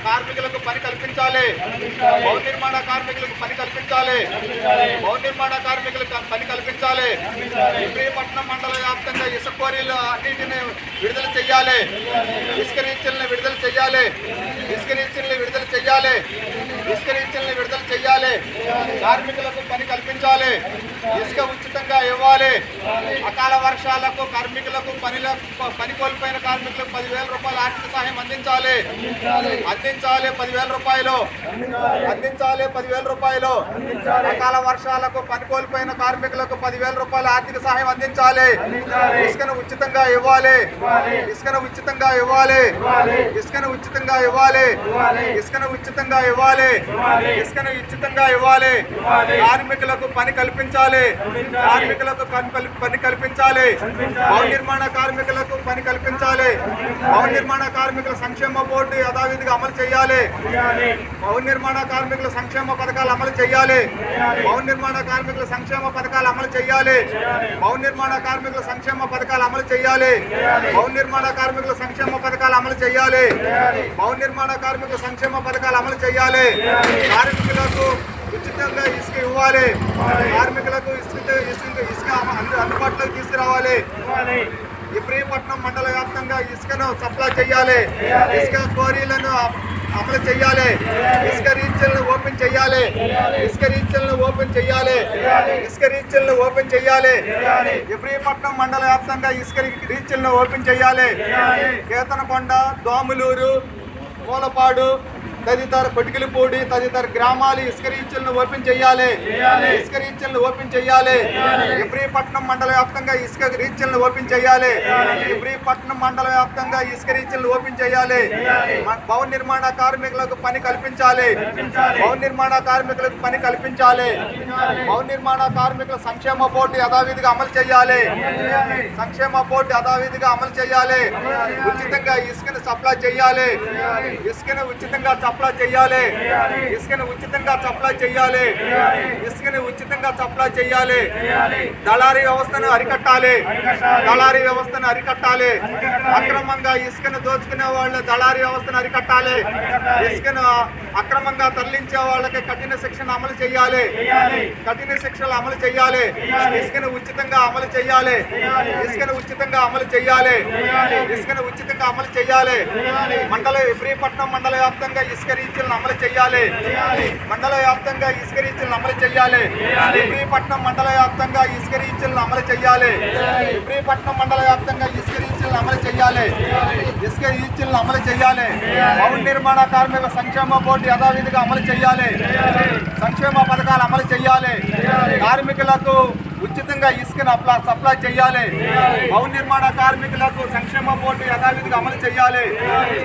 కార్మికులకు పని కల్పించాలి. భవన నిర్మాణ కార్మికులకు పని కల్పించాలి. భవన నిర్మాణ కార్మికులకు పని కల్పించాలి. ఇబ్రహీంపట్నం మండల వ్యాప్తంగా ఇసుక క్వారీలు అన్నింటినీ విడుదల చేయాలి. ఇసుక రీచ్లను విడుదల చేయాలి. ఇసుక రీచ్లను విడుదల చేయాలి. ఇసుక రీచ్లను విడుదల చేయాలి. కార్మికులకు పని కల్పించాలి. ఇసుక ఉచితంగా ఇవ్వాలి. అకాల వర్షాలకు కార్మికులకు పని కోల్పోయిన కార్మికులకు 10,000 రూపాయల ఆర్థిక సహాయం అందించాలి. 10,000 రూపాయలు అందించాలి. 10,000 రూపాయలు. అకాల వర్షాలకు పని కోల్పోయిన కార్మికులకు 10,000 రూపాయల ఆర్థిక సహాయం అందించాలి. ఇసుకను ఉచితంగా ఇవ్వాలి. ఇసుకను ఉచితంగా ఇవ్వాలి. ఇసుకను ఉచితంగా ఇవ్వాలి. ఇసుకను ఉచితంగా ఇవ్వాలి. ఇసుకను ఉచితంగా ఇవ్వాలి. కార్మికులకు పని కల్పించాలి. కార్మికులకు పని కల్పించాలి. భవన నిర్మాణ కార్మికులకు పని కల్పించాలి. భవన నిర్మాణ కార్మికుల సంక్షేమ బోర్డు యథావిధిగా అమలు చేయాలి. భవన నిర్మాణ కార్మికుల సంక్షేమ పథకాలు అమలు చేయాలి. భవన నిర్మాణ కార్మికుల సంక్షేమ పథకాలు అమలు చేయాలి. భవన నిర్మాణ కార్మికుల సంక్షేమ పథకాలు అమలు చేయాలి. భవన నిర్మాణ కార్మికుల సంక్షేమ పథకాలు అమలు చేయాలి. భవన నిర్మాణ కార్మికుల సంక్షేమ పథకాలు అమలు చేయాలి. కార్మికులకు ఉచితంగా ఇసుక ఇవ్వాలి. కార్మికులకు ఇసుక అందుబాటులోకి తీసుకురావాలి. ఇబ్రహీంపట్నం మండల వ్యాప్తంగా ఇసుకను సప్లై చేయాలి. ఇసుక క్వారీలను అమలు చేయాలి. ఇసుక రీచ్లను ఓపెన్ చేయాలి. ఇసుక రీచ్లను ఓపెన్ చేయాలి. ఇసుక రీచ్లను ఓపెన్ చేయాలి. ఇబ్రహీంపట్నం మండల వ్యాప్తంగా ఇసుక రీచ్లను ఓపెన్ చేయాలి. కేతనకొండ, దోములూరు, మూలపాడు తదితర కొటికిలిపూడి తదితర గ్రామాలు ఇసుక రీచ్లను ఓపెన్ చేయాలి. ఇసుక రీచ్లను ఓపెన్ చేయాలి. ఇబ్రహీంపట్నం మండల వ్యాప్తంగా ఇసుక రీచ్లను ఓపెన్ చేయాలి. ఇబ్రహీంపట్నం మండల వ్యాప్తంగా ఇసుక రీచ్లను ఓపెన్ చేయాలి. భవన నిర్మాణ కార్మికులకు పని కల్పించాలి. భవన నిర్మాణ కార్మికులకు పని కల్పించాలి. భవన నిర్మాణ కార్మికుల సంక్షేమ బోర్డు యథావిధిగా అమలు చేయాలి. సంక్షేమ బోర్డు యథావిధిగా అమలు చేయాలి. ఉచితంగా ఇసుకను సప్లై చేయాలి. ఇసుకను ఉచితంగా సప్లై చేయాలి. ఇసుకను ఉచితంగా సప్లై చేయాలి. ఇసుకను ఉచితంగా సప్లై చేయాలి. దళారీ వ్యవస్థను అరికట్టాలి. దళారీ వ్యవస్థను అరికట్టాలి. అక్రమంగా ఇసుకను దోచుకునే వాళ్ళ దళారీ వ్యవస్థను అరికట్టాలి. ఇసుకను అక్రమంగా తరలించే వాళ్ళకి కఠిన శిక్షణ అమలు చేయాలి. కఠిన శిక్షలు అమలు చేయాలి. ఇసుకను ఉచితంగా అమలు చేయాలి. ఇసుకను ఉచితంగా అమలు చేయాలి. ఇసుకను ఉచితంగా అమలు చేయాలి. ఇబ్రహీంపట్నం మండల వ్యాప్తంగా ఇసుక రీచ్లను అమలు చేయాలి. మండల వ్యాప్తంగా ఇసుక రీచ్లను అమలు చేయాలి. ఇబ్రహీంపట్నం మండల వ్యాప్తంగా ఇసుక రీచ్లను అమలు చేయాలి. ఇబ్రహీంపట్నం మండల వ్యాప్తంగా ఇసుక రీచ్లను అమలు చేయాలి. ఇసుక రీచ్లను అమలు చేయాలి. భవన నిర్మాణ కార్మికుల సంక్షేమ బోర్డు యథావిధిగా అమలు చేయాలి. సంక్షేమ పథకాలు అమలు చేయాలి. కార్మికులకు ఉచితంగా ఇసుకను సప్లై చేయాలి. భవన నిర్మాణ కార్మికులకు సంక్షేమ బోర్డు యథావిధిగా అమలు చేయాలి.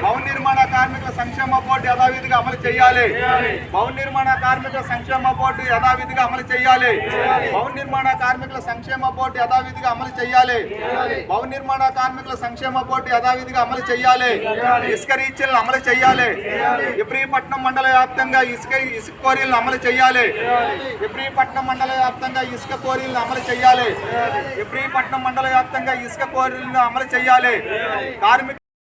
భవన నిర్మాణ కార్మికుల సంక్షేమ బోర్డు యథావిధిగా అమలు చేయాలి. భవన నిర్మాణ కార్మికుల సంక్షేమ బోర్డు యథావిధిగా అమలు చేయాలి. భవన నిర్మాణ కార్మికుల సంక్షేమ బోర్డు యథావిధిగా అమలు చేయాలి. భవన నిర్మాణ కార్మికుల సంక్షేమ బోర్డు యథావిధిగా అమలు చేయాలి. ఇసుక రీచ్లను అమలు చేయాలి. ఇబ్రహీంపట్నం మండల వ్యాప్తంగా ఇసుక క్వారీలను అమలు చేయాలి. ఇబ్రహీంపట్నం మండల వ్యాప్తంగా ఇసుక క్వారీలను అమలు చేయాలి. ఇబ్రహీంపట్నం మండల వ్యాప్తంగా ఇసుక క్వారీలను అమలు చేయాలి. కార్మిక